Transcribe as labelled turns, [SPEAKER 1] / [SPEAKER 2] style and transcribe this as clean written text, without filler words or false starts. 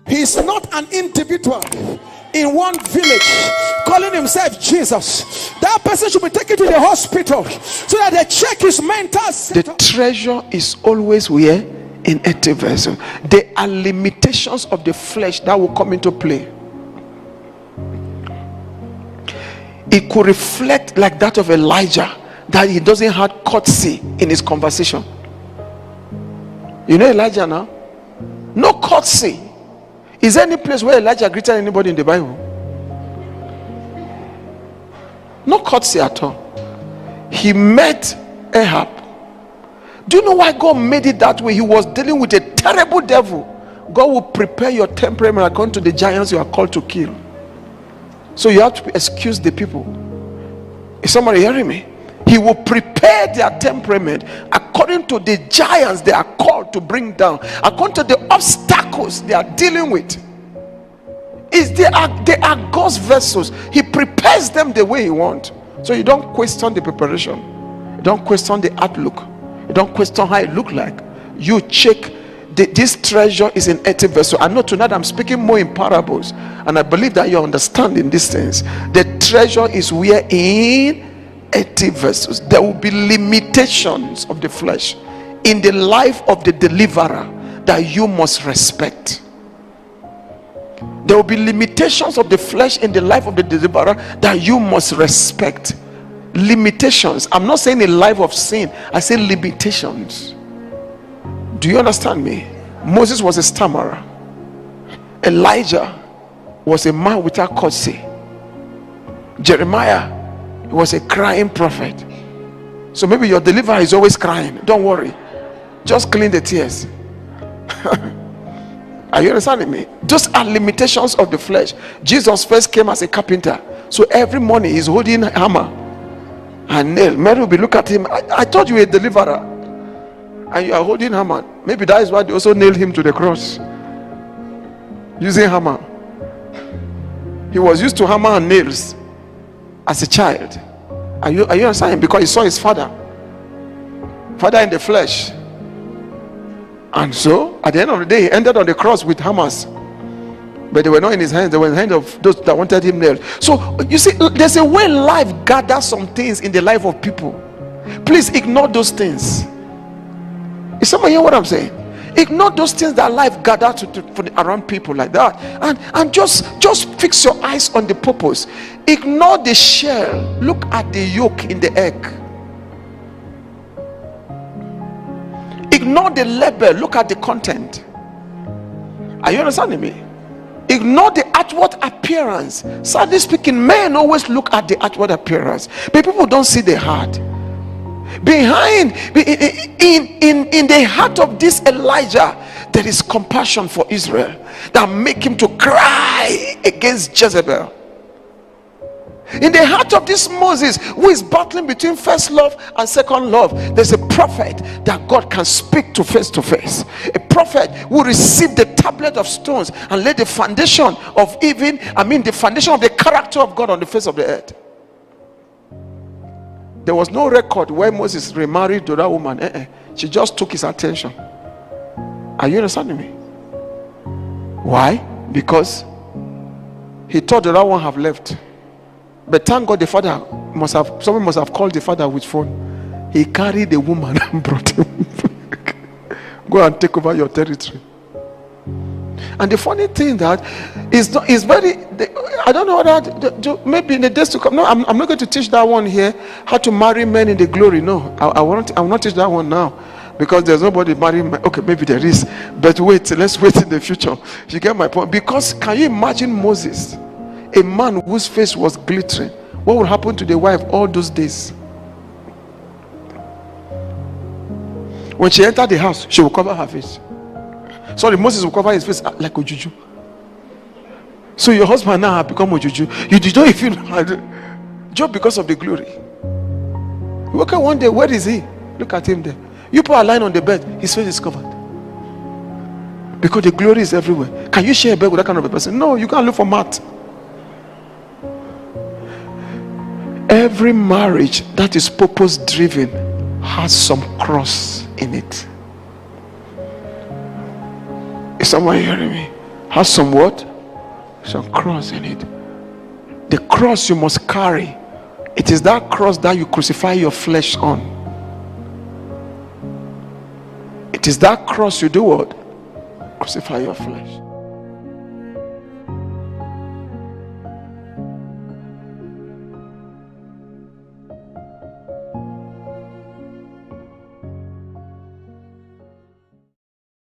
[SPEAKER 1] He's not an individual in one village calling himself Jesus. That person should be taken to the hospital so that they check his mental state.
[SPEAKER 2] The treasure is always where? In earthy vessel. There are limitations of the flesh that will come into play. It could reflect like that of Elijah, that he doesn't have courtesy in his conversation. You know Elijah now? No courtesy. Is there any place where Elijah greeted anybody in the Bible? No courtesy at all. He met Ahab. Do you know why God made it that way? He was dealing with a terrible devil. God will prepare your temperament according to the giants you are called to kill. So you have to excuse the people. Is somebody hearing me? He will prepare their temperament according to the giants they are called to bring down, according to the obstacles they are dealing with. They are God's vessels. He prepares them the way he wants. So you don't question the preparation. You don't question the outlook. You don't question how it looks like. You check this treasure is in earthen vessel. I know tonight I'm speaking more in parables, and I believe that you're understanding these things. The treasure is where in earthen vessels. There will be limitations of the flesh in the life of the deliverer that you must respect. There will be limitations of the flesh in the life of the deliverer that you must respect. Limitations. I'm not saying a life of sin. I say limitations. Do you understand me? Moses was a stammerer. Elijah was a man without courtesy. Jeremiah was a crying prophet. So maybe your deliverer is always crying. Don't worry. Just clean the tears. Are you understanding me? Those are limitations of the flesh. Jesus first came as a carpenter. So every morning he's holding a hammer and nail. Mary will be looking at him. I thought you were a deliverer. And you are holding hammer. Maybe that is why they also nailed him to the cross. Using hammer. He was used to hammer and nails as a child. Are you understanding? Because he saw his father in the flesh. And so at the end of the day he ended on the cross with hammers. But they were not in his hands, they were in the hands of those that wanted him nailed. So you see, there's a way life gathers some things in the life of people. Please ignore those things. Is someone hear what I'm saying? Ignore those things that life gathers around people like that, and just fix your eyes on the purpose. Ignore the shell. Look at the yolk in the egg. Ignore the label. Look at the content. Are you understanding me? Ignore the outward appearance. Sadly speaking, men always look at the outward appearance, but people don't see the heart. Behind, in the heart of this Elijah, there is compassion for Israel that make him to cry against Jezebel. In the heart of this Moses, who is battling between first love and second love, there's a prophet that God can speak to face. A prophet who received the tablet of stones and laid the foundation of the foundation of the character of God on the face of the earth. There was no record where Moses remarried to that woman. She just took his attention. Are you understanding me? Why? Because he thought that one have left. But thank God the father someone must have called the father with phone. He carried the woman and brought him. Go and take over your territory. And the funny thing that is very, I don't know that maybe in the days to come. No, I'm not going to teach that one here, how to marry men in the glory. No, I will not teach that one now, because there's nobody marrying men. Okay, maybe there is, but let's wait in the future. You get my point? Because can you imagine Moses, a man whose face was glittering? What would happen to the wife all those days? When she entered the house, she will cover her face. Sorry, Moses will cover his face like Ojuju. So your husband now have become Ojuju. You don't even know, just because of the glory. You wake up one day, where is he? Look at him there. You put a line on the bed, his face is covered. Because the glory is everywhere. Can you share a bed with that kind of a person? No, you can't look for mat. Every marriage that is purpose driven has some cross in it. Is someone hearing me? has some what? Some cross in it. The cross you must carry. It is that cross that you crucify your flesh on. It is that cross you do what? Crucify your flesh.